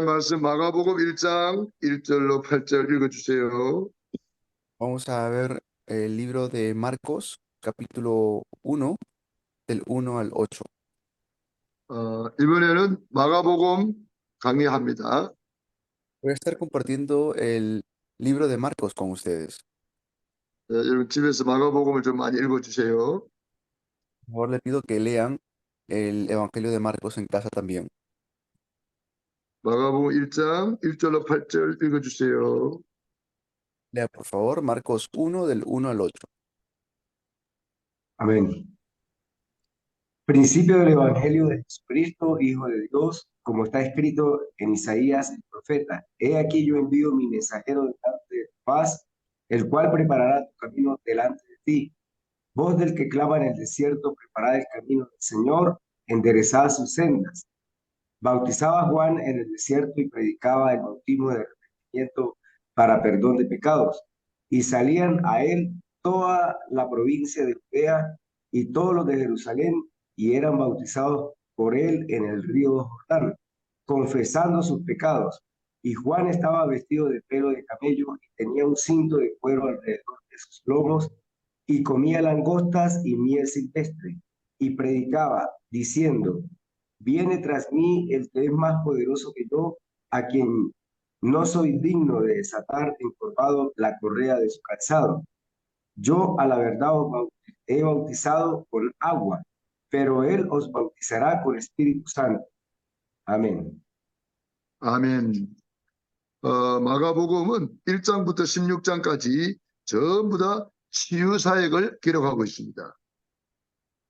하나님 말씀 마가복음 1장 1절로 8절 읽어주세요. Vamos a ver el libro de Marcos, capítulo 1, del 1 al 8. 이번에는 마가복음 강의합니다. Voy a estar compartiendo el libro de Marcos con ustedes. 여러분 집에서 마가복음을 좀 많이 읽어주세요. Por favor, le pido que lean el Evangelio de Marcos en casa también. 마가복음 1장 1절로 8절 읽어주세요. Lea, por favor, Marcos 1, del 1 al 8. Amén. Principio del Evangelio de Jesucristo, Hijo de Dios, como está escrito en Isaías el profeta. He aquí yo envío mi mensajero delante de tu paz, el cual preparará tu camino delante de ti. Voz del que clama en el desierto, preparad el camino del Señor, enderezad sus sendas. Bautizaba Juan en el desierto y predicaba el bautismo de arrepentimiento para perdón de pecados. Y salían a él toda la provincia de Judea y todos los de Jerusalén, y eran bautizados por él en el río Jordán, confesando sus pecados. Y Juan estaba vestido de pelo de camello y tenía un cinto de cuero alrededor de sus lomos, y comía langostas y miel silvestre, y predicaba, diciendo: Viene tras mí el que es más poderoso que yo, a quien no soy digno de desatar encorvado la correa de su calzado. Yo a la verdad he bautizado con agua, pero él os bautizará con Espíritu Santo. Amén. 아멘. 마가복음은 1장부터 16장까지 전부 다 치유 사역을 기록하고 있습니다.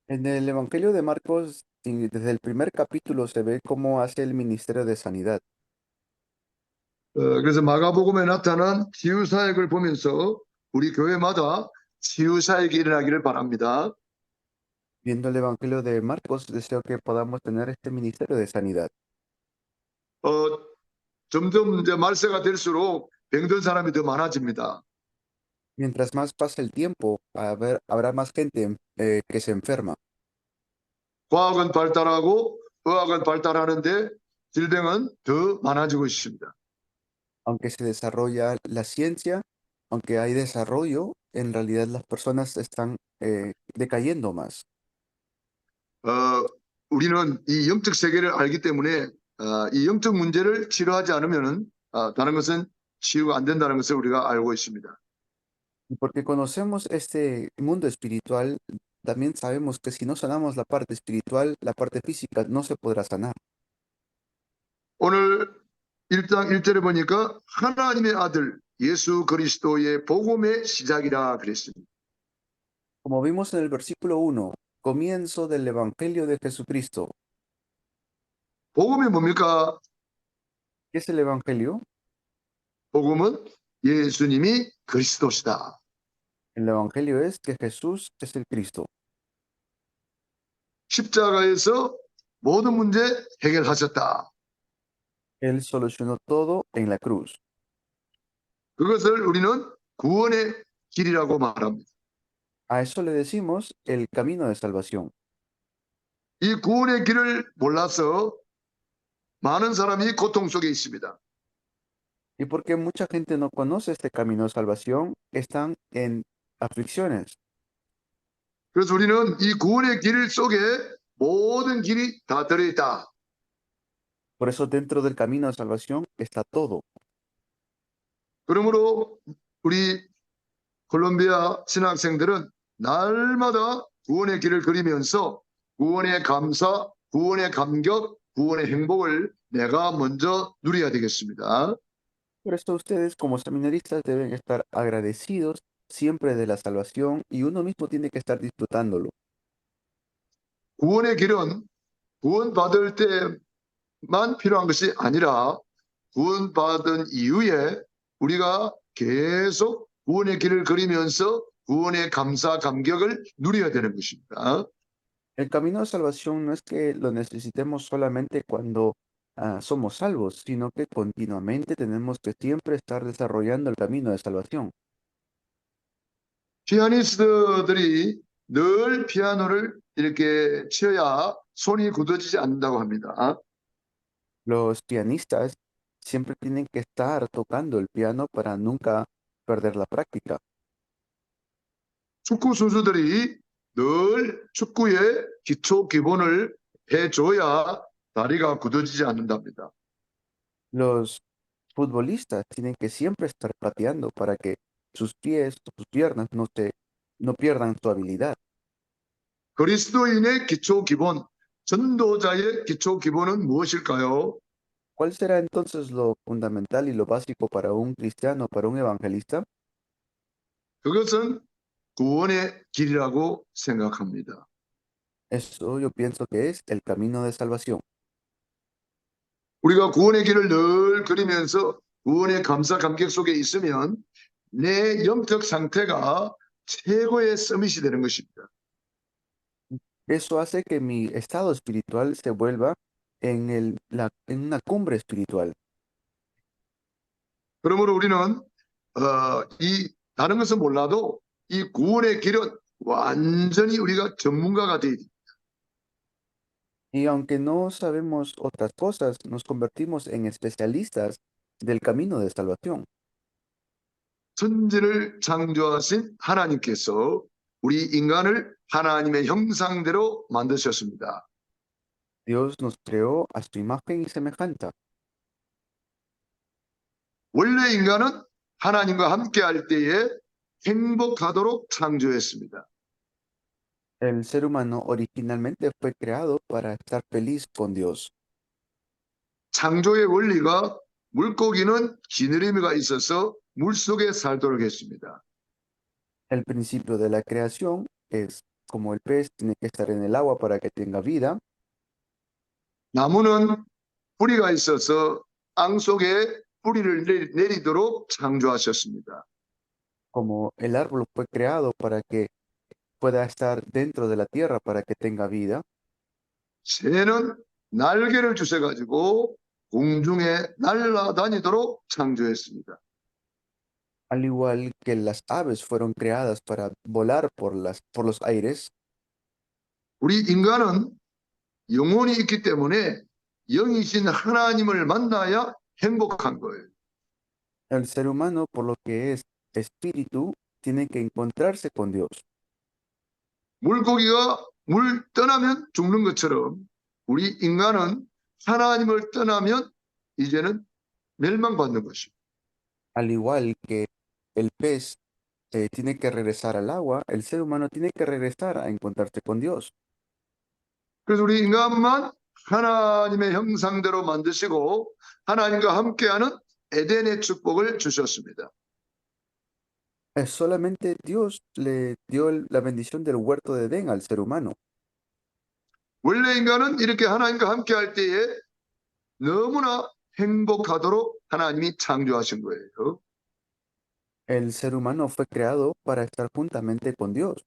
En el Evangelio de Marcos, desde el primer capítulo se ve cómo hace el ministerio de sanidad. 그래서 마가복음에 나타난 치유 사역을 보면서 우리 교회마다 치유 사역이 일어나기를 바랍니다. Viendo el Evangelio de Marcos, deseo que podamos tener este ministerio de sanidad. 점점 이제 말세가 될수록 병든 사람이 더 많아집니다. Mientras más pasa el tiempo, habrá más gente que se enferma. 과학은 발달하고 의학은 발달하는데 질병은 더 많아지고 있습니다. Aunque se desarrolla la ciencia, aunque hay desarrollo, en realidad las personas están decayendo más. 우리는 이 영적 세계를 알기 때문에 이 영적 문제를 치료하지 않으면 다른 것은 치유가 안 된다는 것을 우리가 알고 있습니다. Y porque conocemos este mundo espiritual, también sabemos que si no sanamos la parte espiritual, la parte física no se podrá sanar. 오늘 1장 1절에 보니까 하나님의 아들 예수 그리스도의 복음의 시작이라 그랬습니다. Como vimos en el versículo 1, comienzo del Evangelio de Jesucristo. 복음이 뭡니까? ¿Qué es el Evangelio? 복음은 예수님이 그리스도시다. El Evangelio es que Jesús es el Cristo. 십자가에서 모든 문제 해결하셨다. Él solucionó todo en la cruz. 그것을 우리는 구원의 길이라고 말합니다. A eso le decimos el camino de salvación. 이 구원의 길을 몰라서 많은 사람이 고통 속에 있습니다. Y porque mucha gente no conoce este camino de salvación, están en aflicciones. 그래서 우리는 이 구원의 길 속에 모든 길이 다 들어있다. Por eso dentro del camino de salvación está todo. 그러므로 우리 콜롬비아 신학생들은 날마다 구원의 길을 그리면서 구원의 감사, 구원의 감격, 구원의 행복을 내가 먼저 누려야 되겠습니다. Por eso ustedes como seminaristas deben estar agradecidos siempre de la salvación y uno mismo tiene que estar disfrutándolo. 구원의 길은 구원받을 때만 필요한 것이 아니라 구원받은 이후에 우리가 계속 구원의 길을 그리면서 구원의 감사, 감격을 누려야 되는 것입니다. El camino de salvación no es que lo necesitemos solamente cuando somos salvos, sino que continuamente tenemos que siempre estar desarrollando el camino de salvación. 피아니스트들이 늘 피아노를 이렇게 쳐야 손이 굳어지지 않는다고 합니다. Los pianistas siempre tienen que estar tocando el piano para nunca perder la práctica. 축구 선수들이 늘 축구의 기초 기본을 해줘야 다리가 굳어지지 않는답니다. Los futbolistas tienen que siempre estar pateando para que sus pies, sus piernas no pierdan su habilidad. 그리스도인의 기초 기본, 전도자의 기초 기본은 무엇일까요? ¿Cuál será entonces lo fundamental y lo básico para un cristiano, para un evangelista? 그것은 구원의 길이라고 생각합니다. Eso yo pienso que es el camino de salvación. 우리가 구원의 길을 늘 그리면서 구원의 감사 감격 속에 있으면 내 영적 상태가 최고의 서밋이 되는 것입니다. Eso hace que mi estado espiritual se vuelva en una cumbre espiritual. 그러므로 우리는 이 다른 것은 몰라도 이 구원의 길은 완전히 우리가 전문가가 되어야 됩니다. Y aunque no sabemos otras cosas, nos convertimos en especialistas del camino de salvación. 천지를 창조하신 하나님께서 우리 인간을 하나님의 형상대로 만드셨습니다. Dios nos creó a su imagen y semejanza. 원래 인간은 하나님과 함께 할 때에 행복하도록 창조했습니다. El ser humano originalmente fue creado para estar feliz con Dios. 창조의 원리가 물고기는 지느러미가 있어서 물속에 살도록 했습니다. El principio de la creación es como el pez tiene que estar en el agua para que tenga vida. 나무는 뿌리가 있어서 땅 속에 뿌리를 내리도록 창조하셨습니다. Como el árbol fue creado para que pueda estar dentro de la tierra para que tenga vida. 새는 날개를 주셔가지고 공중에 날아다니도록 창조했습니다. Al igual que las aves fueron creadas para volar por los aires, 우리 인간은 영혼이 있기 때문에 영이신 하나님을 만나야 행복한 거예요. el ser humano, por lo que es espíritu, tiene que encontrarse con Dios. 물고기가 물 떠나면 죽는 것처럼 우리 인간은 하나님을 떠나면 이제는 멸망받는 것입니다. Al igual que el pez tiene que regresar al agua, el ser humano tiene que regresar a encontrarse con Dios. 그래서 우리 인간만 하나님의 형상대로 만드시고 하나님과 함께하는 에덴의 축복을 주셨습니다. Es solamente Dios le dio la bendición del huerto de Edén al ser humano. 원래 인간은 이렇게 하나님과 함께할 때에 너무나 행복하도록 하나님이 창조하신 거예요. El ser humano fue creado para estar juntamente con Dios.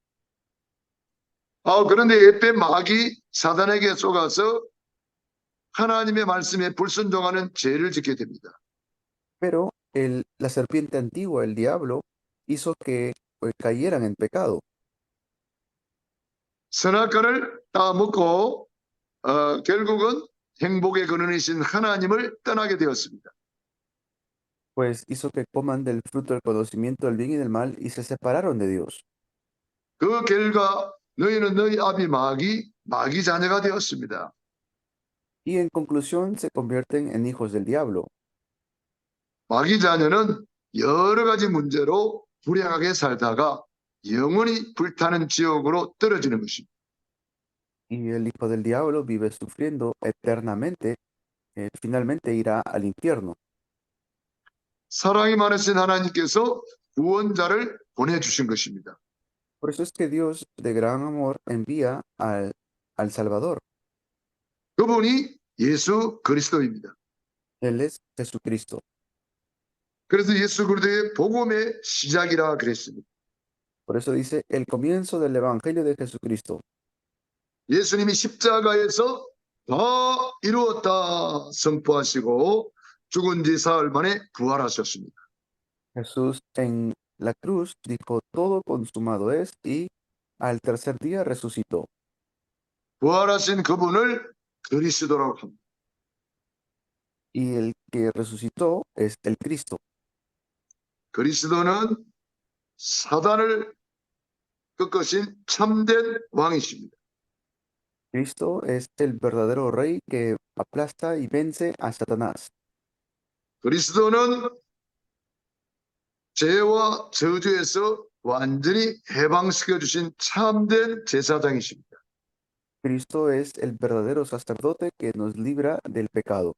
그런데 옛때 마귀 사단에게 속아서 하나님의 말씀에 불순종하는 죄를 짓게 됩니다. Pero la serpiente antigua, el diablo, hizo que cayeran en pecado. 선악과를 따먹고 결국은 행복의 근원이신 하나님을 떠나게 되었습니다. Pues hizo que coman del fruto del conocimiento del bien y del mal y se separaron de Dios. 그 결과 너희는 너희 아비 마귀 자녀가 되었습니다. Y en conclusión se convierten en hijos del diablo. 마귀 자녀는 여러 가지 문제로 불행하게 살다가 영원히 불타는 지옥으로 떨어지는 것입니다. Y el hijo del diablo vive sufriendo eternamente, finalmente irá al infierno. 사랑이 많으신 하나님께서 구원자를 보내주신 것입니다. Por eso es que Dios, de gran amor, envía al Salvador. 그분이 예수 그리스도입니다. Él es Jesucristo. 그래서 예수 그리스도의 복음의 시작이라 그랬습니다. Por eso dice el comienzo del Evangelio de Jesucristo. 예수님이 십자가에서 다 이루었다 선포하시고 죽은 지 사흘 만에 부활하셨습니다. Jesús en la cruz dijo todo consumado es y al tercer día resucitó. 부활하신 그분을 그리스도라고 합니다. Y el que resucitó es el Cristo. 그리스도는 사단을 꺾으신 참된 왕이십니다. Cristo es el verdadero rey que aplasta y vence a Satanás. 그리스도는 죄와 저주에서 완전히 해방시켜 주신 참된 제사장이십니다. Cristo es el verdadero sacerdote que nos libra del pecado.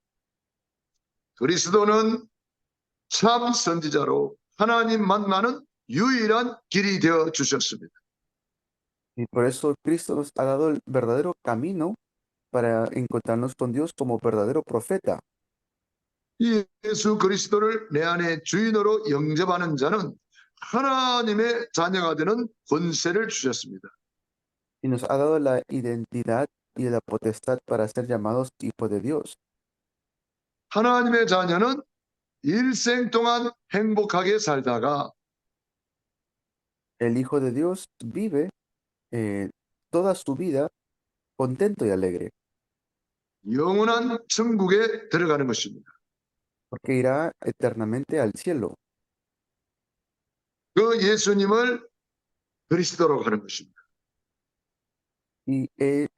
그리스도는 참 선지자로 하나님 만나는 유일한 길이 되어 주셨습니다. Y por eso Cristo nos ha dado el verdadero camino para encontrarnos con Dios como verdadero profeta. 이 예수 그리스도를 내 안에 주인으로 영접하는 자는 하나님의 자녀가 되는 권세를 주셨습니다. Y nos ha dado la identidad y la potestad para ser llamados hijos de Dios. 하나님의 자녀는 일생 동안 행복하게 살다가 El Hijo de Dios vive toda su vida contento y alegre, 영원한 천국에 들어가는 것입니다. porque irá eternamente al cielo. 그 예수님을 그리스도라고 하는 것입니다. Y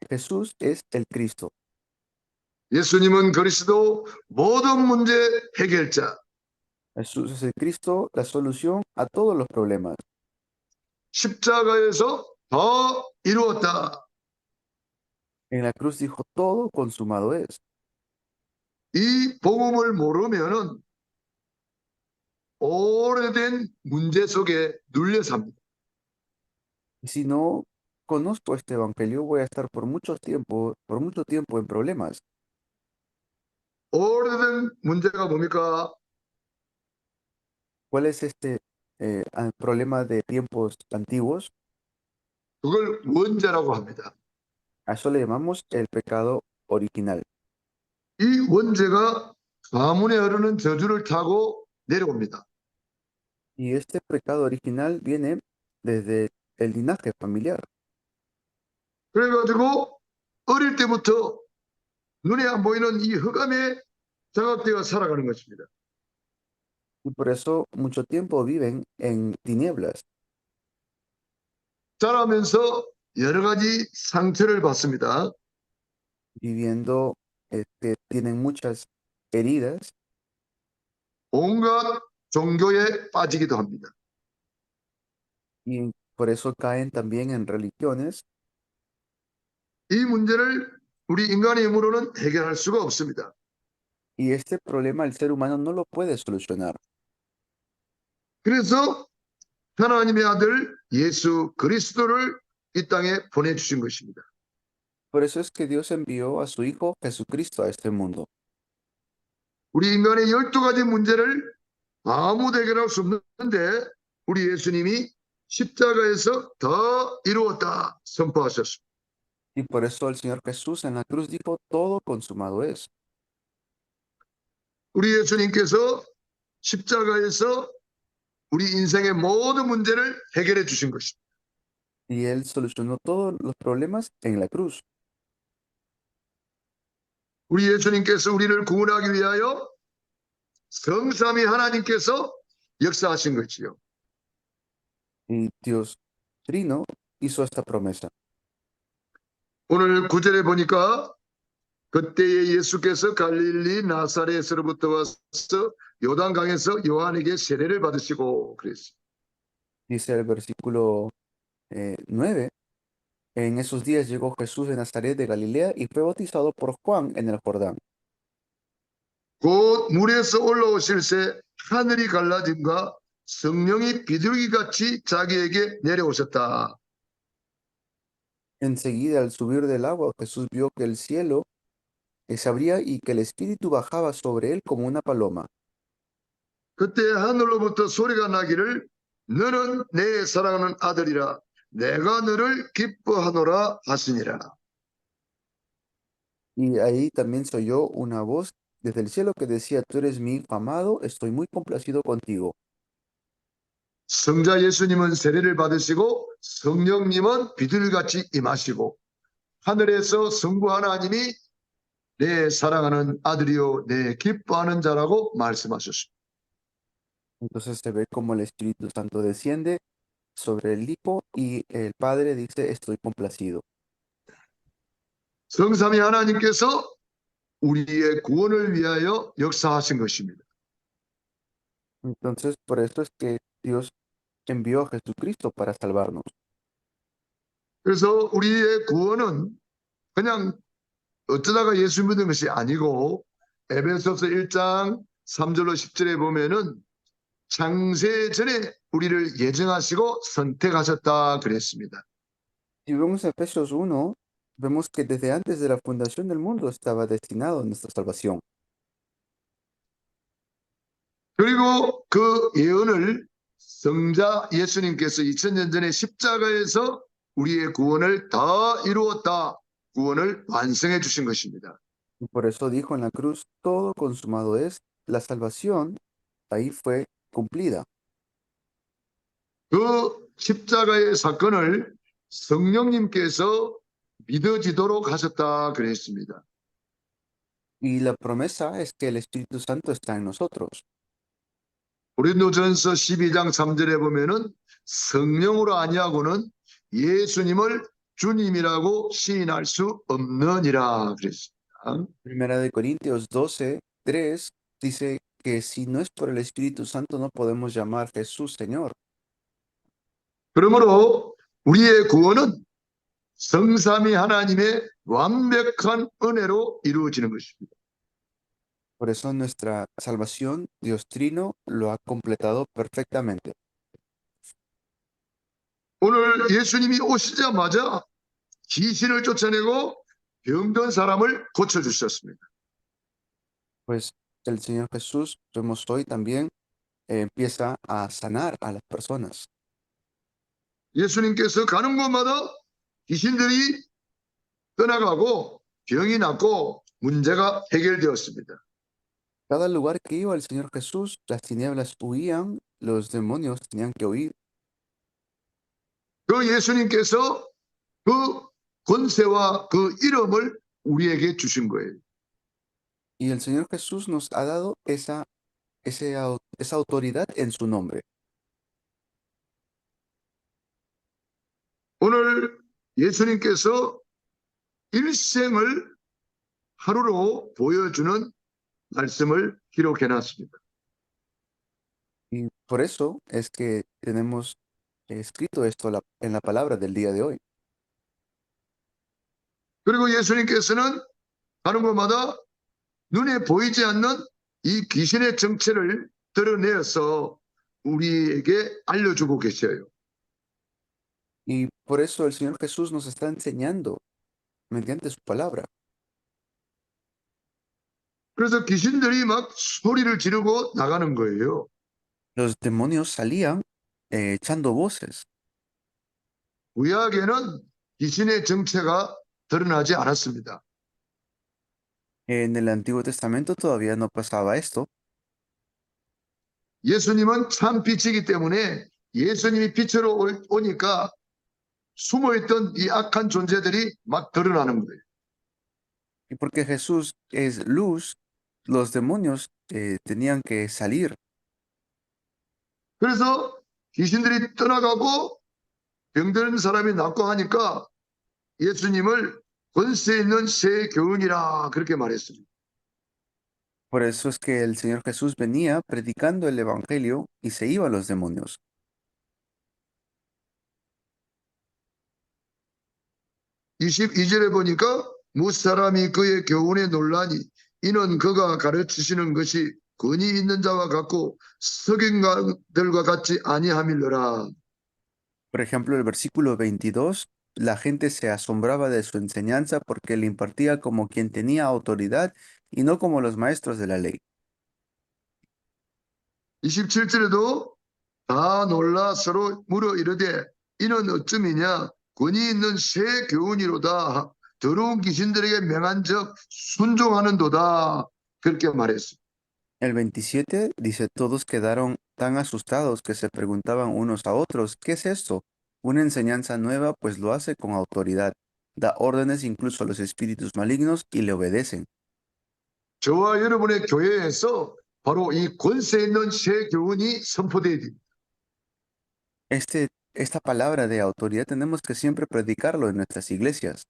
Jesús es el Cristo. 예수님은 그리스도 모든 문제 해결자. Jesús es el Cristo, la solución a todos los problemas. 십자가에서 다 이루었다. En la cruz dijo, todo consumado es. 이 복음을 모르면은 오래된 문제 속에 눌려 삽니다. Y si no conozco este evangelio, voy a estar por mucho tiempo en problemas. 오래된 문제가 뭡니까? ¿Cuál es este problema de tiempos antiguos? 그걸 원죄라고 합니다. A eso le llamamos el pecado original. 이 원죄가 가문에 흐르는 저주를 타고 내려옵니다. Y este pecado original viene desde el linaje familiar. 그래가지고 어릴 때부터 눈에 안 보이는 이 흑암에 장악되어 살아가는 것입니다. Y por eso mucho tiempo viven en tinieblas. 자라면서 여러 가지 상처를 받습니다. Viviendo, tienen muchas heridas 온갖 종교에 빠지기도 합니다. y por eso caen también en religiones. 이 문제를 우리 인간의 힘으로는 해결할 수가 없습니다. Y este problema el ser humano no lo puede solucionar. 그래서 하나님의 아들 예수 그리스도를 이 땅에 보내주신 것입니다. Por eso es que Dios envió a su Hijo Jesucristo a este mundo. 우리 인간의 12가지 문제를 아무도 해결할 수 없는데 우리 예수님이 십자가에서 다 이루었다 선포하셨습니다. Y por eso el Señor Jesús en la cruz dijo, todo consumado es. 우리 예수님께서 십자가에서 우리 인생의 모든 문제를 해결해 주신 것입니다. Y Él solucionó todos los problemas en la cruz. 우리 예수님께서 우리를 구원하기 위하여 성삼위 하나님께서 역사하신 것이요. Y Dios Trino hizo esta promesa. 오늘 9절에 보니까 그때에 예수께서 갈릴리 나사렛으로부터 와서 요단강에서 요한에게 세례를 받으시고 그랬어요. Dice el versículo 9, en esos días llegó Jesús de Nazaret de Galilea y fue bautizado por Juan en el Jordán. 곧 물에서 올라오실새 하늘이 갈라짐과 성령이 비둘기같이 자기에게 내려오셨다. Enseguida, al subir del agua, Jesús vio que el cielo se abría y que el Espíritu bajaba sobre él como una paloma. 그때 하늘로부터 소리가 나기를 너는 내 사랑하는 아들이라 내가 너를 기뻐하노라 하시니라. Y ahí también se oyó una voz desde el cielo que decía, tú eres mi hijo amado, estoy muy complacido contigo. 성자 예수님은 세례를 받으시고 성령님은 비둘기같이 임하시고 하늘에서 성부 하나님이 내 사랑하는 아들이요 내 기뻐하는 자라고 말씀하셨습니다. Entonces se ve como el Espíritu Santo desciende sobre el Hijo y el Padre dice, estoy complacido. 성삼위 하나님께서 우리의 구원을 위하여 역사하신 것입니다. Entonces, por eso es que Dios envió a Jesucristo para salvarnos. 그래서 우리의 구원은 그냥 어쩌다가 예수 믿은 것이 아니고 에베소서 1장 3절로 10절에 보면은 창세 전에 우리를 예정하시고 선택하셨다 그랬습니다. Si vemos Efesios 1, vemos que desde antes de la fundación del mundo estaba destinado a nuestra salvación. 그리고 그 예언을 성자 예수님께서 2000년 전에 십자가에서 우리의 구원을 다 이루었다. 구원을 완성해 주신 것입니다. Y por eso dijo en la cruz, todo consumado es, la salvación ahí fue cumplida. 그 십자가의 사건을 성령님께서 믿어지도록 하셨다 그랬습니다. Y la promesa es que el Espíritu Santo está en nosotros. 고린도전서 12장 3절에 보면은 성령으로 아니하고는 예수님을 주님이라고 시인할 수 없느니라 그랬습니다. Primera de Corintios 12, 3 dice que si no es por el Espíritu Santo no podemos llamar Jesús Señor. 그러므로 우리의 구원은 성삼위 하나님의 완벽한 은혜로 이루어지는 것입니다. Por eso nuestra salvación, Dios Trino lo ha completado perfectamente. 오늘 예수님이 오시자마자 귀신을 쫓아내고 병든 사람을 고쳐주셨습니다. Pues el Señor Jesús, vemos hoy también, empieza a sanar a las personas. 예수님께서 가는 곳마다 귀신들이 떠나가고 병이 낫고 문제가 해결되었습니다. Cada lugar que iba el Señor Jesús, las tinieblas huían, los demonios tenían que huir. 그 예수님께서 그 권세와 그 이름을 우리에게 주신 거예요. Y el Señor Jesús nos ha dado esa autoridad en su nombre. 오늘 예수님께서 일생을 하루로 보여주는 말씀을 기록해 놨습니다. Y por eso es que tenemos escrito esto en la palabra del día de hoy. 그리고 예수님께서는 가는 곳마다 눈에 보이지 않는 이 귀신의 정체를 드러내어서 우리에게 알려주고 계셔요. Y por eso el Señor Jesús nos está enseñando mediante su palabra. 그래서 귀신들이 막 소리를 지르고 나가는 거예요. Los demonios salían echando voces. 구약에는 귀신의 정체가 드러나지 않았습니다. En el Antiguo Testamento todavía no pasaba esto. 예수님은 참 빛이기 때문에 예수님이 빛으로 오니까 숨어있던 이 악한 존재들이 막 드러나는 거예요. Y porque Jesús es luz, los demonios tenían que salir. 그래서 귀신들이 떠나가고 병든 사람이 낫고 하니까 예수님을 권세 있는 새 교훈이라 그렇게 말했습니다. Por eso es que el Señor Jesús venía predicando el Evangelio y se iban los demonios. 22절에 보니까 무사람이 그의 교훈에 놀라니 이는 그가 가르치시는 것이 권위 있는 자와 같고 석인들과 같지 아니함일러라. Por ejemplo, el versículo 22, la gente se asombraba de su enseñanza porque le impartía como quien tenía autoridad y no como los maestros de la ley. 27절에도 다 놀라 서로 물어 이르되 이는 어쩌미냐 권위 있는 새 교훈이로다 더러운 귀신들에게 명한즉 순종하는도다 그렇게 말했습니다. El 27 dice, todos quedaron tan asustados que se preguntaban unos a otros, ¿qué es esto? Una enseñanza nueva, pues lo hace con autoridad. Da órdenes incluso a los espíritus malignos y le obedecen. 저와 여러분의 교회에서 바로 이 권세 있는 새 교훈이 선포되어야 됩니다. Esta palabra de autoridad tenemos que siempre predicarlo en nuestras iglesias.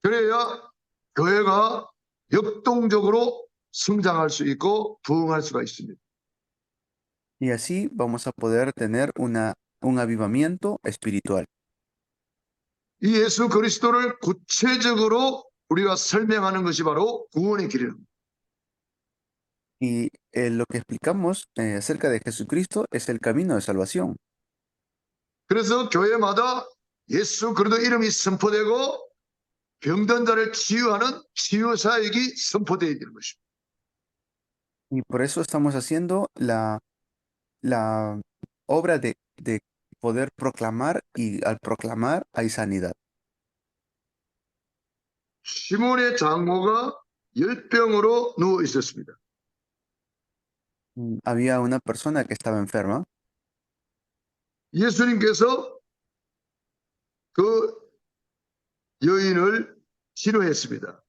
그래야 교회가 역동적으로 성장할 수 있고 부흥할 수가 있습니다. Y así vamos a poder tener un avivamiento espiritual. 이 예수 그리스도를 구체적으로 우리가 설명하는 것이 바로 구원의 길입니다. Y lo que explicamos acerca de Jesucristo es el camino de salvación. 그래서 교회마다 예수 그리스도 이름이 선포되고 병든 자를 치유하는 치유사역이 선포되어야 되는 것입니다. Y por eso estamos haciendo la obra de poder proclamar, y al proclamar hay sanidad. 시몬의 장모가 열병으로 누워 있었습니다. Había una persona que estaba enferma 예수님께서 그 여인을 치료했습니다.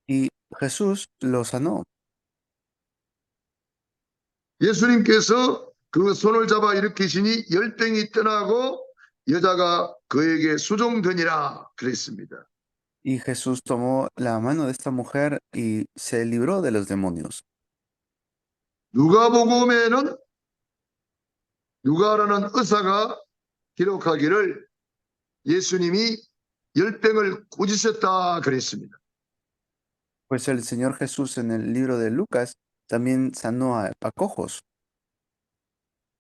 y Jesús lo sanó. 예수님께서 그 손을 잡아 일으키시니 열병이 떠나고 여자가 그에게 수종되니라 그랬습니다. Y Jesús tomó la mano de esta mujer y se libró de los demonios. 누가복음에는 누가라는 의사가 기록하기를 예수님이 열병을 꾸짖었다 그랬습니다. Pues el Señor Jesús en el libro de Lucas también sanó a cojos.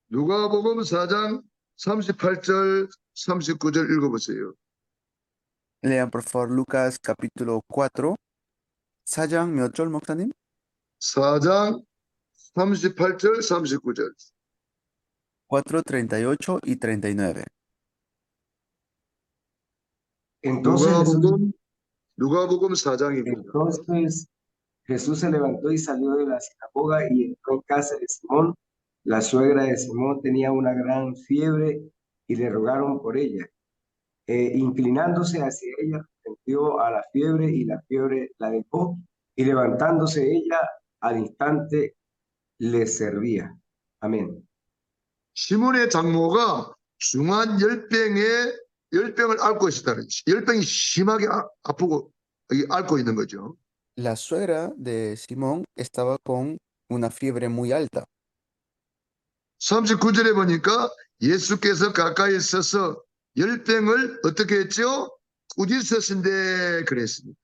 누가복음 4장 38절 39절 읽어보세요. Lean por favor Lucas capítulo 4. 사장 몇 절 목사님? 4장 38절 39절 4, 38 y 39. Entonces Jesús, 누가복음 4장입니다. entonces Jesús se levantó y salió de la sinagoga y entró en casa de Simón. La suegra de Simón tenía una gran fiebre y le rogaron por ella. Inclinándose hacia ella, sintió a la fiebre y la fiebre la dejó y levantándose ella al instante le servía. Amén. 시몬의 장모가 중한 열병을 앓고 있었다는 거죠. 열병이 심하게 아프고 앓고 있는 거죠. La suegra de Simón estaba con una fiebre muy alta. 39절에 보니까 예수께서 가까이 서서 열병을 어떻게 했죠? 꾸짖으신데 그랬습니다.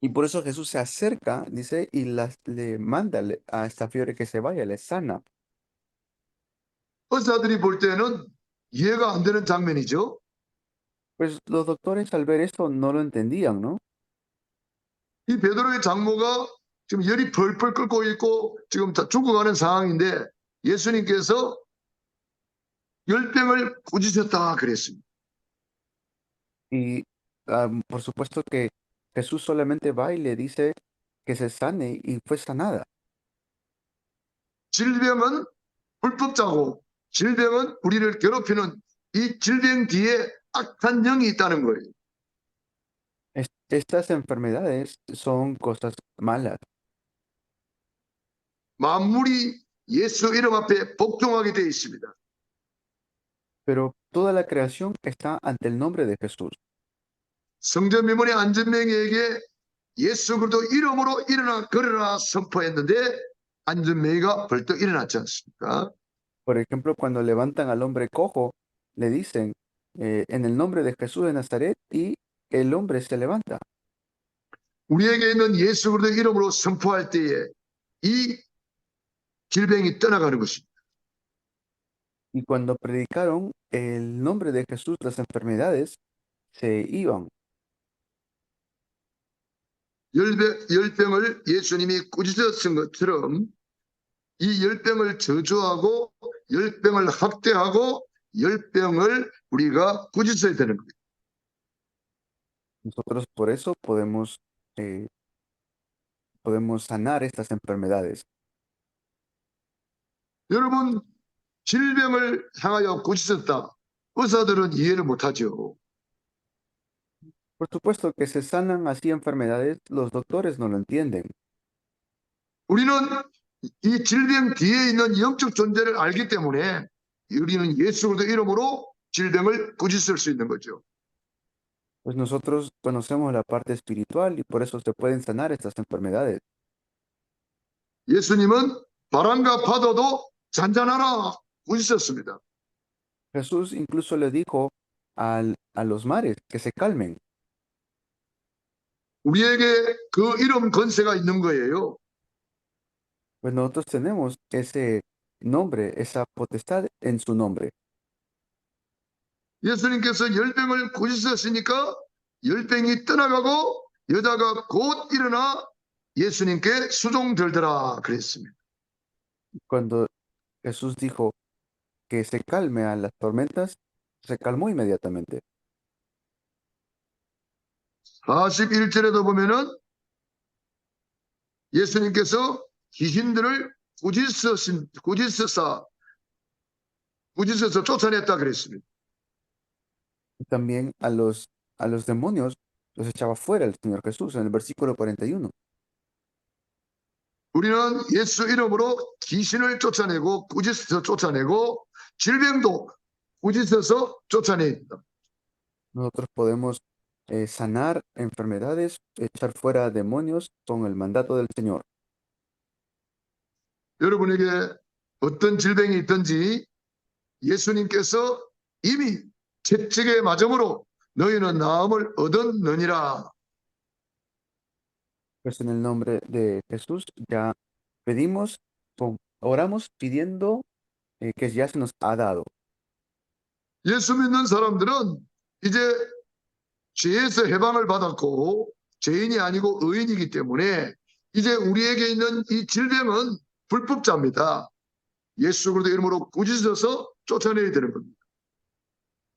Y por eso Jesús se acerca, dice, y le manda a esta fiebre que se vaya, le sana. 의사들이 볼 때는 이해가 안 되는 장면이죠. Pues los doctores al ver esto no lo entendían, ¿no? 이 베드로의 장모가 지금 열이 펄펄 끓고 있고 지금 다 죽어가는 상황인데 예수님께서 열병을 꾸짖었다 그랬습니다. Y por supuesto que Jesús solamente va y le dice que se sane y fue sanada. 질병은 불법자고 질병은 우리를 괴롭히는 이 질병 뒤에 악한 영이 있다는 거예요. Estas enfermedades son cosas malas, 만물이 예수 이름 앞에 복종하게 되어 있습니다. pero toda la creación está ante el nombre de Jesús. 성전 미문의 안전맹이에게 예수 그리스도 이름으로 일어나 걸어라 선포했는데 안전맹이가 벌떡 일어났지 않습니까? Por ejemplo, cuando levantan al hombre cojo, le dicen en el nombre de Jesús de Nazaret y el hombre se levanta. 우리에게 있는 예수 그리스도 이름으로 선포할 때에 이 질병이 떠나가는 것입니다. Y cuando predicaron el nombre de Jesús, las enfermedades se iban. 열병을 예수님이 꾸짖으신 것처럼 이 열병을 저주하고 열병을 학대하고 열병을 우리가 꾸짖어야 되는 거예요. Nosotros por eso podemos sanar estas enfermedades. 여러분 질병을 향하여 꾸짖었다. 의사들은 이해를 못하죠. Por supuesto que se sanan así enfermedades, los doctores no lo entienden. 우리는 이 질병 뒤에 있는 영적 존재를 알기 때문에 우리는 예수 그리스도 이름으로 질병을 꾸짖을 수 있는 거죠. Pues nosotros conocemos la parte espiritual y por eso se pueden sanar estas enfermedades. 예수님은 바람과 파도도 잔잔하라 꾸짖었습니다. Jesús incluso le dijo a los mares que se calmen. 우리에게 그 이름 권세가 있는 거예요. Pues nosotros tenemos ese nombre, esa potestad en su nombre. 예수님께서 열병을 꾸짖으셨으니까 열병이 떠나가고 여자가 곧 일어나 예수님께 수종들더라 그랬습니다. Cuando Jesús dijo que se calme a las tormentas, se calmó inmediatamente. 41절에도 보면은 예수님께서 귀신들을 꾸짖어서 쫓아냈다 그랬습니다. Y también a los demonios los echaba fuera el Señor Jesús en el versículo 41. 우리는 예수 이름으로 귀신을 쫓아내고 꾸짖어서 쫓아내고 질병도 꾸짖어서 쫓아냅니다. Nosotros podemos sanar enfermedades, echar fuera demonios con el mandato del Señor. 여러분에게 어떤 질병이 있든지 예수님께서 이미 채찍에 맞음으로 너희는 나음을 얻었느니라. Pues en el nombre de Jesús ya pedimos, oramos pidiendo que ya se nos ha dado. 예수 믿는 사람들은 이제 죄에서 해방을 받았고 죄인이 아니고 의인이기 때문에 이제 우리에게 있는 이 질병은 불법자입니다. 예수 그리스도 이름으로 꾸짖어서 쫓아내야 되는 겁니다.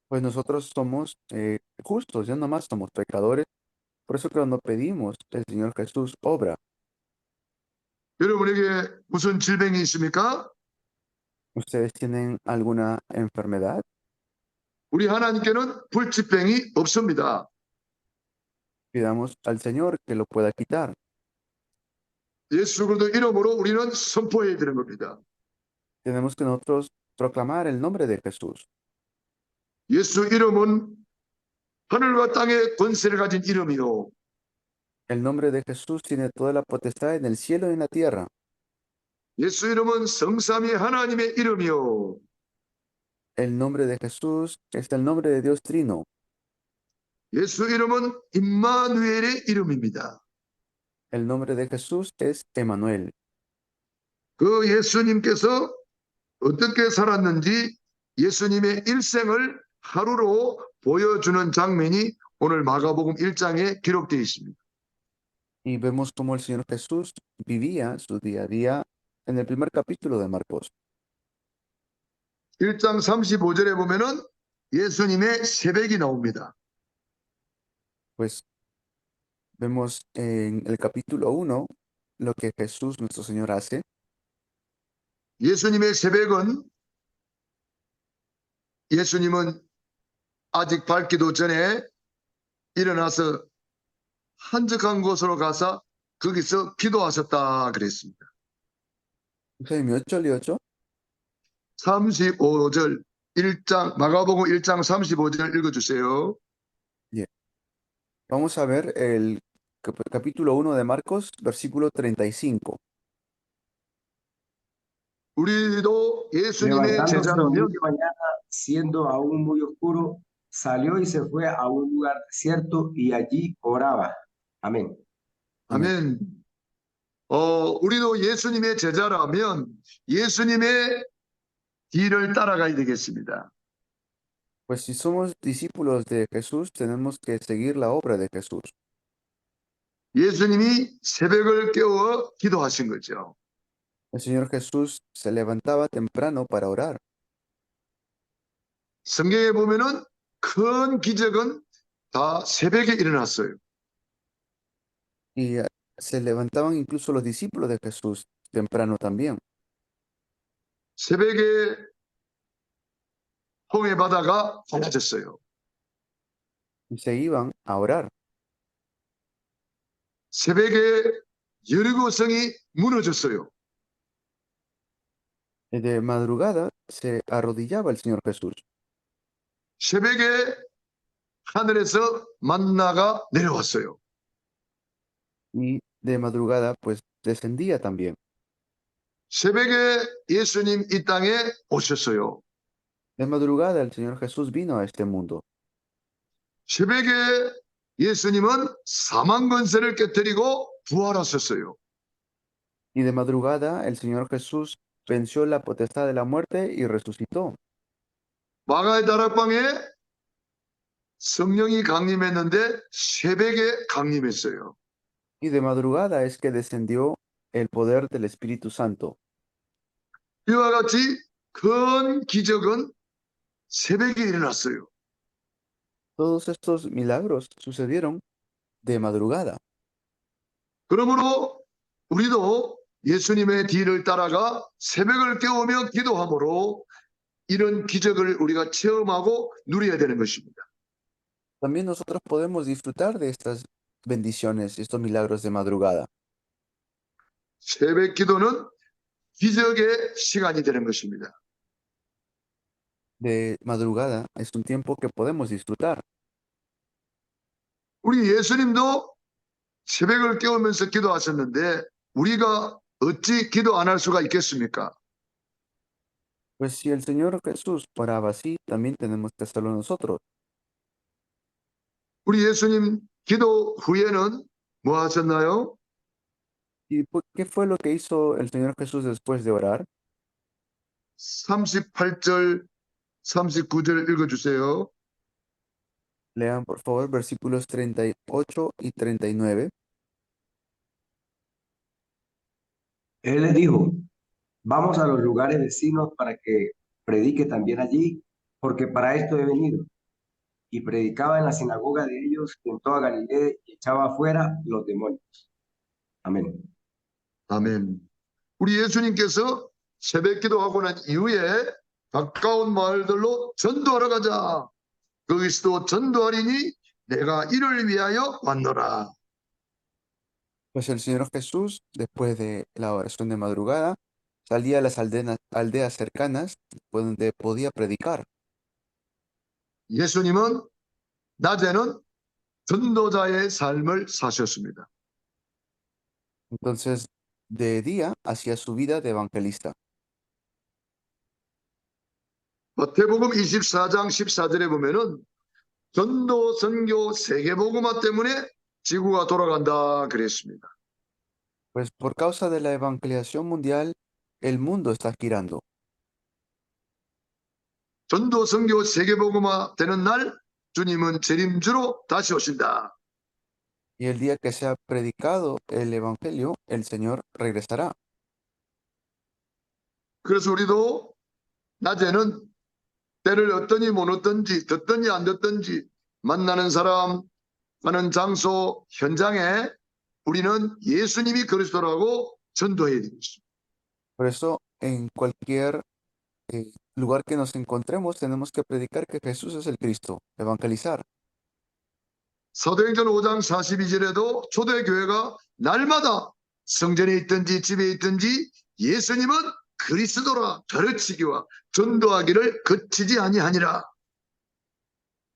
Pues nosotros somos justos, ya no más somos pecadores. Por eso cuando pedimos, el Señor Jesús obra. 여러분에게 무슨 질병이 있습니까? ¿Ustedes tienen alguna enfermedad? 우리 하나님께는 불치병이 없습니다. Pidamos al Señor que lo pueda quitar. 예수 그리스도 이름으로 우리는 선포해야 되는 겁니다. Tenemos que nosotros proclamar el nombre de Jesús. 예수 이름은 하늘과 땅의 권세를 가진 이름이요. El nombre de Jesús tiene toda la potestad en el cielo y en la tierra. 예수 이름은 성삼위 하나님의 이름이요. El nombre de Jesús es el nombre de Dios Trino. 예수 이름은 임마누엘의 이름입니다. El nombre de Jesús es Emmanuel. 그 예수님께서 어떻게 살았는지 예수님의 일생을 하루로 보여주는 장면이 오늘 마가복음 1장에 기록되어 있습니다. Y vemos cómo el Señor Jesús vivía su día a día en el primer capítulo de Marcos. 1장 35절에 보면은 예수님의 새벽이 나옵니다. Pues vemos en el capítulo 1 lo que Jesús, nuestro Señor, hace. 예수님의 새벽은 예수님은 아직 밝기도 전에 일어나서 한적한 곳으로 가서 거기서 기도하셨다 그랬습니다. 선생님이 어쩔리었죠? 35절 1장 마가복음 1장 35절 읽어주세요. Vamos a ver el capítulo 1 de Marcos, versículo 35. 우리도 예수님의 Levantándose 제자라면 muy de mañana, siendo aún muy oscuro, salió y se fue a un lugar desierto y allí oraba. Amén. 아멘. 우리도 예수님의 제자라면 예수님의 길을 따라가야 되겠습니다. Pues si somos discípulos de Jesús, tenemos que seguir la obra de Jesús. 예수님이 새벽을 깨워 기도하신 거죠. El Señor Jesús se levantaba temprano para orar. 성경에 보면은 큰 기적은 다 새벽에 일어났어요. Y se levantaban incluso los discípulos de Jesús temprano también. 새벽에 홍해 바다가 갈라졌어요. Y se iban a orar. 새벽에 여리고성이 무너졌어요. De madrugada se arrodillaba el Señor Jesús. 새벽에 하늘에서 만나가 내려왔어요. Y de madrugada, pues descendía también. 새벽에 예수님 이 땅에 오셨어요. De madrugada el Señor Jesús vino a este mundo. 새벽에 예수님은 사망 권세를 깨뜨리고 부활하셨어요. Y de madrugada el Señor Jesús venció la potestad de la muerte y resucitó. 마가의 다락방에 성령이 강림했는데 새벽에 강림했어요. Y de madrugada es que descendió el poder del Espíritu Santo. 이와 같이 큰 기적은 새벽에 일어났어요. Todos estos milagros sucedieron de madrugada. 그러므로 우리도 예수님의 뒤를 따라가 새벽을 깨우며 기도함으로 이런 기적을 우리가 체험하고 누려야 되는 것입니다. También nosotros podemos disfrutar de estas bendiciones, estos milagros de madrugada. 새벽 기도는 기적의 시간이 되는 것입니다. De madrugada es un tiempo que podemos disfrutar. 우리 예수님도 새벽을 깨우면서 기도하셨는데 우리가 어찌 기도 안 할 수가 있겠습니까? Pues si el Señor Jesús oraba así, también tenemos que hacerlo nosotros. 우리 예수님 기도 후에는 뭐 하셨나요? ¿Y qué fue lo que hizo el Señor Jesús después de orar? 38절, 39절 읽어주세요. Lean por favor versículos 38 y 39. Él les dijo, vamos a los lugares vecinos para que predique también allí, porque para esto he venido. Y predicaba en la sinagoga de ellos en toda Galilea y echaba afuera los demonios. Amén. 아멘. 우리 예수님께서 새벽 기도하고 난 이후에 가까운 마을들로 전도하러 가자. 거기서도 전도하리니 내가 이를 위하여 왔노라. Pues el Señor Jesús, después de la oración de madrugada, salía a las aldeas cercanas donde podía predicar. 예수님은 낮에는 전도자의 삶을 사셨습니다. Entonces, de día hacía su vida de evangelista. 마태복음 24장 14절에 보면은 전도, 선교, 세계복음화 때문에 지구가 돌아간다 그랬습니다. Pues por causa de la evangelización mundial, el mundo está girando. 전도, 선교, 세계복음화 되는 날 주님은 재림주로 다시 오신다. Y el día que sea predicado el evangelio, el Señor regresará. 그래서 우리도 낮에는 때를 어떠니 못 얻든지 듣든지 안 듣든지 만나는 사람, 가는 장소, 현장에 우리는 예수님이 그리스도라고 전도해야 되겠습니다. Por eso, en cualquier lugar que nos encontremos, tenemos que predicar que Jesús es el Cristo, evangelizar. 사도행전 5장 42절에도 초대교회가 날마다 성전에 있든지 집에 있든지 예수님은 그리스도라 가르치기와 전도하기를 그치지 아니하니라.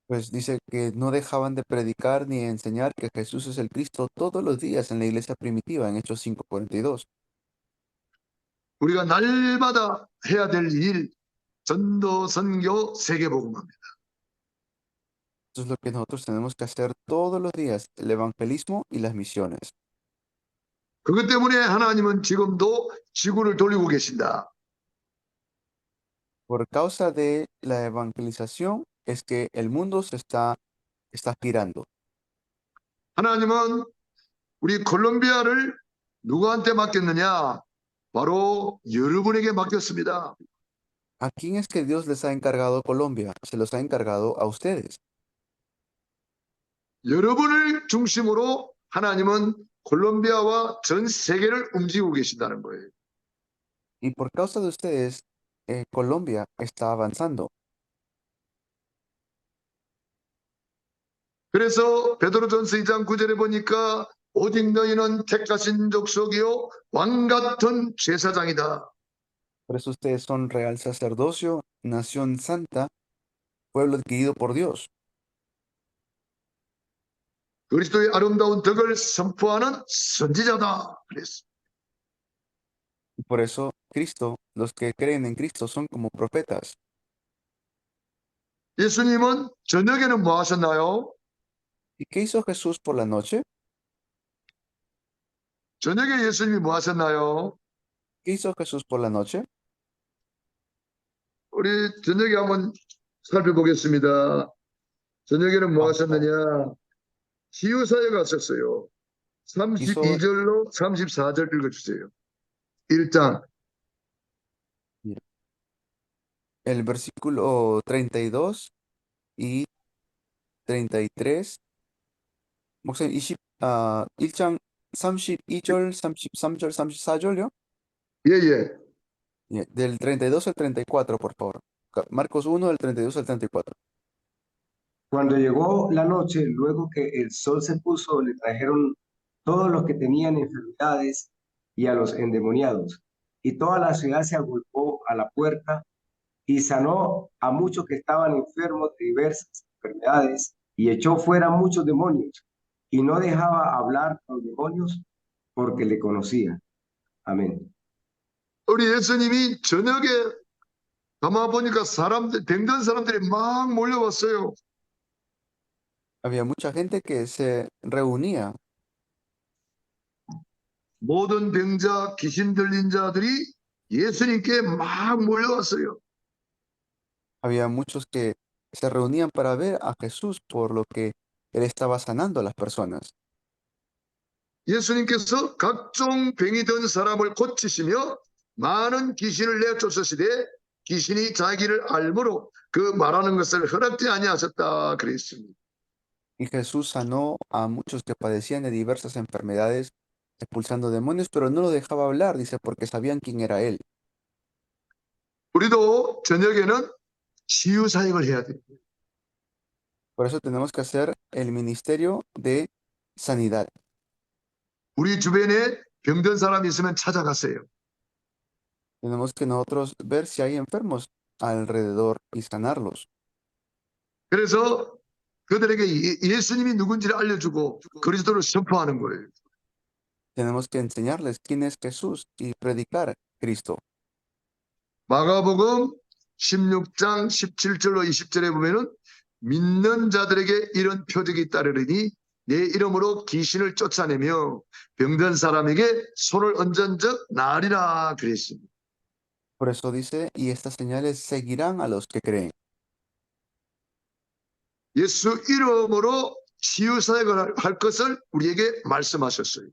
Pues dice que no dejaban de predicar ni enseñar que Jesús es el Cristo todos los días en la iglesia primitiva, en Hechos 5:42. 우리가 날마다 해야 될 일, 전도, 선교, 세계복음화입니다. Eso es lo que nosotros tenemos que hacer todos los días, el evangelismo y las misiones. 그것 때문에 하나님은 지금도 지구를 돌리고 계신다. Por causa de la evangelización es que el mundo se está girando. 하나님은 우리 콜롬비아를 누구한테 맡겼느냐? 바로 여러분에게 맡겼습니다. ¿A quién es que Dios les ha encargado Colombia? Se los ha encargado a ustedes. 여러분을 중심으로 하나님은 콜롬비아와 전 세계를 움직이고 계신다는 거예요. Y por causa de ustedes, Colombia está avanzando. 그래서 베드로전서 2장 9절에 보니까 오직 너희는 택하신 족속이요 왕 같은 제사장이다. Por eso ustedes son real sacerdocio, nación santa, pueblo adquirido por Dios. 그리스도의 아름다운 덕을 선포하는 선지자다. 그랬어. Y por eso Cristo, los que creen en Cristo son como profetas. 예수님은 저녁에는 뭐 하셨나요? ¿Y qué hizo Jesús por la noche? 저녁에 예수님이 뭐 하셨나요? ¿Qué hizo Jesús por la noche? 우리 저녁에 한번 살펴보겠습니다. 저녁에는 뭐 Vamos a- 하셨느냐? 치유사역 하셨어요. hizo 32절로 34절 읽어주세요. 1장. el versículo 32 y 33. 목사님 1장 32절, 33절, 34절요? 예예. Del 32 al 34, por favor. Marcos 1, del 32 al 34. Cuando llegó la noche, luego que el sol se puso, le trajeron todos los que tenían enfermedades y a los endemoniados. Y toda la ciudad se agolpó a la puerta y sanó a muchos que estaban enfermos de diversas enfermedades y echó fuera muchos demonios. Y no dejaba hablar a los demonios porque le conocía. Amén. 우리 예수님이 저녁에 가만 보니까 사람들, 병든 사람들이 막 몰려왔어요. Había mucha gente que se reunía. 모든 병자, 귀신 들린 자들이 예수님께 막 몰려왔어요. Había muchos que se reunían para ver a Jesús por lo que él estaba sanando a las personas. 예수님께서 각종 병이 든 사람을 고치시며 많은 귀신을 내쫓으시되 귀신이 자기를 알므로 그 말하는 것을 허락지 아니하셨다 그랬습니다. Y Jesús sanó a muchos que padecían de diversas enfermedades, expulsando demonios, pero no lo dejaba hablar, dice, porque sabían quién era él. 우리도 저녁에는 치유 사역을 해야 돼요. Por eso tenemos que hacer el ministerio de sanidad. 우리 주변에 병든 사람이 있으면 찾아가세요. Tenemos que nosotros ver si hay enfermos alrededor y sanarlos. 그래서 그들에게 예수님이 누군지를 알려주고 그리스도를 선포하는 거예요. Tenemos que enseñarles quién es Jesús y predicar Cristo. 마가복음 16장 17절로 20절에 보면은 믿는 자들에게 이런 표적이 따르리니 내 이름으로 귀신을 쫓아내며 병든 사람에게 손을 얹은 적 나으리라 그랬습니다. Por eso dice, y estas señales seguirán a los que creen. 예수 이름으로 치유 사역을 할 것을 우리에게 말씀하셨어요.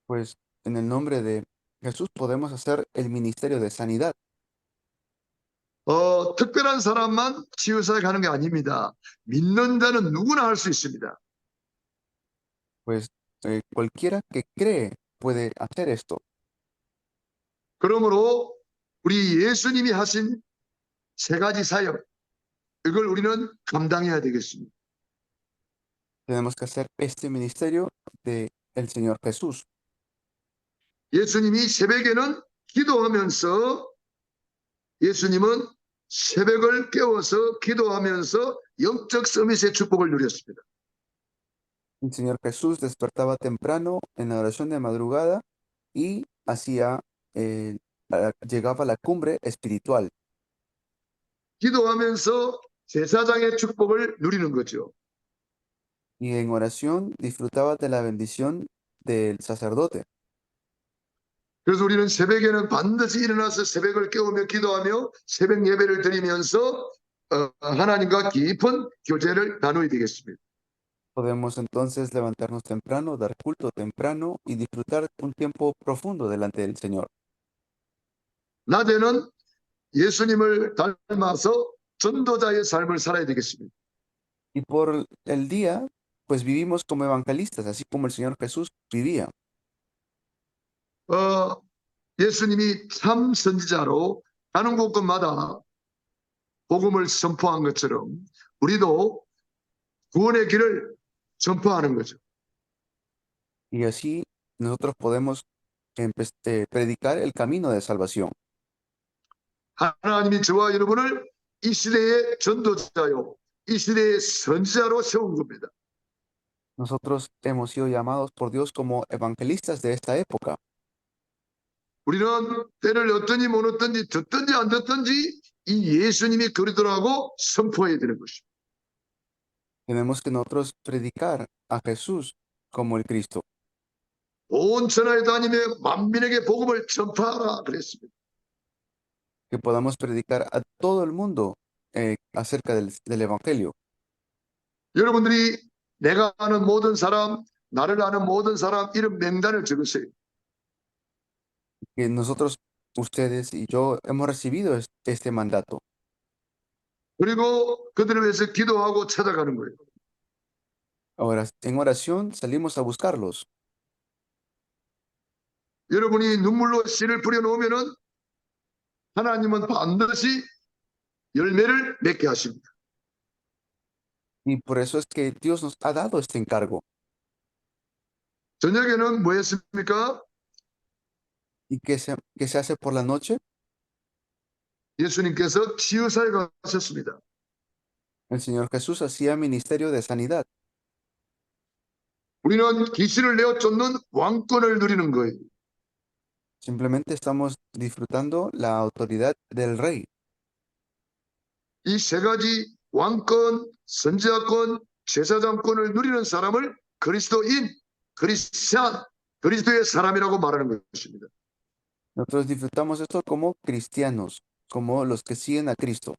Pues en el nombre de Jesús podemos hacer el ministerio de sanidad. 특별한 사람만 치유 사역하는 게 아닙니다. 믿는 자는 누구나 할 수 있습니다. Pues cualquiera que cree puede hacer esto. 그러므로 우리 예수님이 하신 세 가지 사역, 이걸 우리는 감당해야 되겠습니다. Tenemos que hacer este ministerio de el Señor Jesús. 예수님이 새벽에는 기도하면서 예수님은 새벽을 깨워서 기도하면서 영적 서밋의 축복을 누렸습니다. El Señor Jesús despertaba temprano en la oración de madrugada y llegaba a la cumbre espiritual. 기도하면서 제사장의 축복을 누리는 거죠. Y en oración disfrutaba de la bendición del sacerdote. 그래서 우리는 새벽에는 반드시 일어나서 새벽을 깨우며 기도하며 새벽 예배를 드리면서 하나님과 깊은 교제를 나누어야 되겠습니다. Podemos entonces levantarnos temprano, dar culto temprano y disfrutar un tiempo profundo delante del Señor. 낮에는 예수님을 닮아서 전도자의 삶을 살아야 되겠습니다. Y por el día, pues vivimos como evangelistas, así como el Señor Jesús vivía. 예수님이 참 선지자로 가는 곳곳마다 복음을 선포한 것처럼 우리도 구원의 길을 선포하는 거죠. Y así nosotros podemos predicar el camino de salvación. 하나님이 저와 여러분을 이 시대의 전도자요, 이 시대의 선지자로 세운 겁니다. Nosotros hemos sido llamados por Dios como evangelistas de esta época. 우리는 때를 어떠니 못 어떤지 듣든지 안 듣든지 이 예수님이 그리스도라고 선포해야 되는 것입니다. Tenemos que nosotros predicar a Jesús como el Cristo, 온 천하에 다니며 만민에게 복음을 전파하라 그랬습니다. que podamos predicar a todo el mundo acerca del Evangelio. 여러분들이 내가 아는 모든 사람, 나를 아는 모든 사람 이런 명단을 적으세요. Que nosotros, ustedes y yo hemos recibido este mandato. 그리고 그들을 위해서 기도하고 찾아가는 거예요. Ahora, en oración salimos a buscarlos. 여러분이 눈물로 씨를 뿌려놓으면은 하나님은 반드시 열매를 맺게 하십니다. Y por eso es que Dios nos ha dado este encargo. 저녁에는 뭐 했습니까? ¿Y qué se hace por la noche? 예수님께서 치유사에 가셨습니다. El Señor Jesús hacía ministerio de sanidad. 우리는 귀신을 내어 쫓는 왕권을 누리는 거예요. Simplemente estamos disfrutando la autoridad del Rey. 이 세 가지 왕권, 선지자권, 제사장권을 누리는 사람을 그리스도인, 그리스찬, 그리스도의 사람이라고 말하는 것입니다. Nosotros disfrutamos esto como cristianos, como los que siguen a Cristo.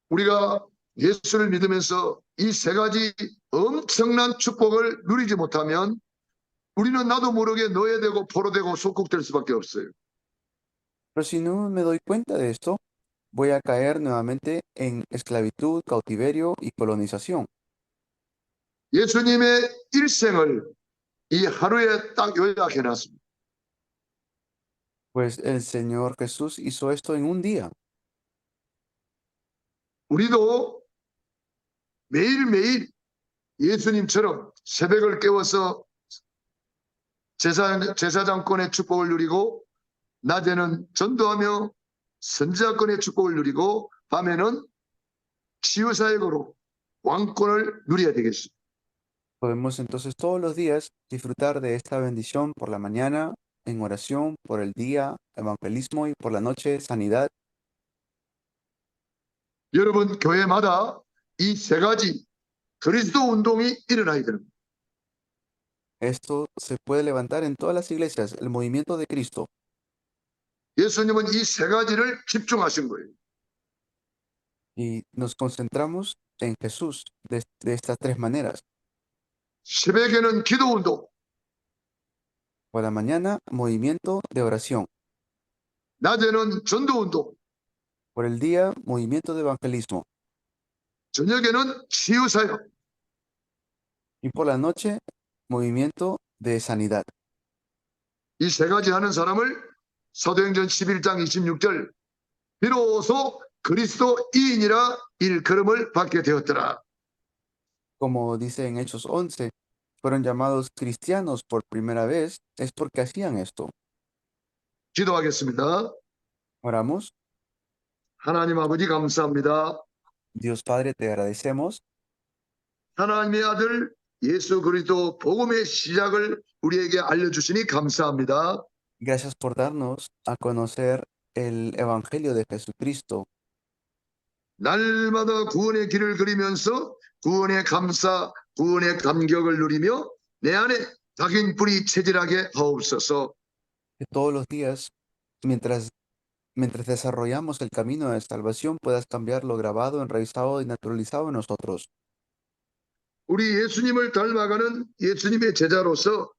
우리가 예수를 믿으면서 이 세 가지 엄청난 축복을 누리지 못하면 우리는 나도 모르게 노예되고 포로되고 속국될 수밖에 없어요. Pero si no me doy cuenta de esto, voy a caer nuevamente en esclavitud, cautiverio y colonización. 예수님의 일생을 이 하루에 딱 요약해 놨습니다. Pues el Señor Jesús hizo esto en un día. 우리도 매일매일 예수님처럼 새벽을 깨워서 제사장권의 축복을 누리고 낮에는 전도하며 선지자권의 축복을 누리고 밤에는 치유사역으로 왕권을 누려야 되겠습니다. Podemos entonces todos los días disfrutar de esta bendición por la mañana, en oración, por el día, evangelismo y por la noche, sanidad. 여러분 교회마다 이 세 가지 그리스도 운동이 일어나야 됩니다. Esto se puede levantar en todas las iglesias, el movimiento de Cristo. 예수님은 이 세 가지를 집중하신 거예요. Y nos concentramos en Jesús de estas tres maneras. 새벽에는 기도 운동, Por la mañana, movimiento de oración. 낮에는 전도 운동, Por el día, movimiento de evangelismo. 저녁에는 치유사역. Y por la noche, movimiento de sanidad. 이 세 가지 하는 사람을 사도행전 11장 26절 비로소 그리스도인이라 일컬음을 받게 되었더라. Como dice en Hechos 11, fueron llamados cristianos por primera vez, es porque hacían esto. 기도하겠습니다. Oramos. 하나님 아버지 감사합니다. Dios Padre, te agradecemos 하나님의 아들 예수 그리스도 복음의 시작을 우리에게 알려주시니 감사합니다. Gracias por darnos a conocer el Evangelio de Jesucristo. 날마다 구원의 길을 그리면서 구원의 감사, 구원의 감격을 누리며 내 안에 각인 뿌리 체질하게 하옵소서. Que todos los días, mientras desarrollamos el camino de salvación, puedas cambiar lo grabado, enraizado y naturalizado en nosotros. 우리 예수님을 닮아가는 예수님의 제자로서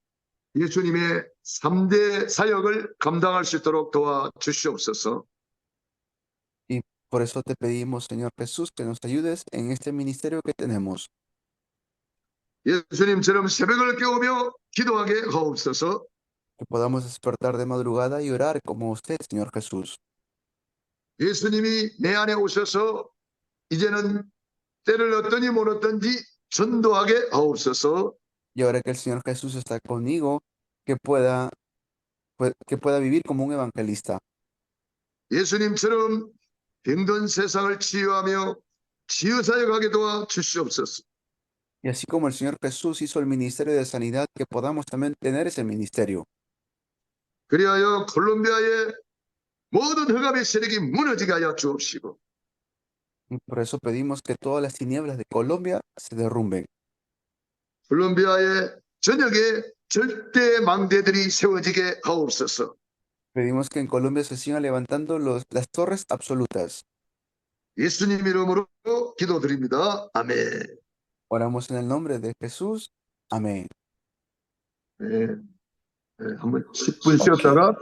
예수님의 3대 사역을 감당할 수 있도록 도와주시옵소서. Y por eso te pedimos, Señor Jesús, que nos ayudes en este ministerio que tenemos. 예수님처럼 새벽을 깨우며 기도하게 하옵소서. Que podamos despertar de madrugada y orar como usted, Señor Jesús. 예수님이 내 안에 오셔서 이제는 때를 어떠니 못 어떤지 전도하게 하옵소서. Y ahora que el Señor Jesús está conmigo, que pueda, que pueda vivir como un evangelista. 예수님처럼 병든 세상을 치유하며 치유사역하게 도와 주시옵소서. Y así como el Señor Jesús hizo el ministerio de sanidad, que podamos también tener ese ministerio. 그리하여 콜롬비아의 모든 흑암의 세력이 무너지게 하여 주옵시고 Y por eso pedimos que todas las tinieblas de Colombia se derrumben. 콜롬비아의 전역에 절대 망대들이 세워지게 하옵소서. Pedimos que en Colombia se sigan levantando las torres absolutas. 예수님 이름으로 기도드립니다. 아멘. Oramos en el nombre de Jesús. Amén. 네, 한번 10분 쉬었다가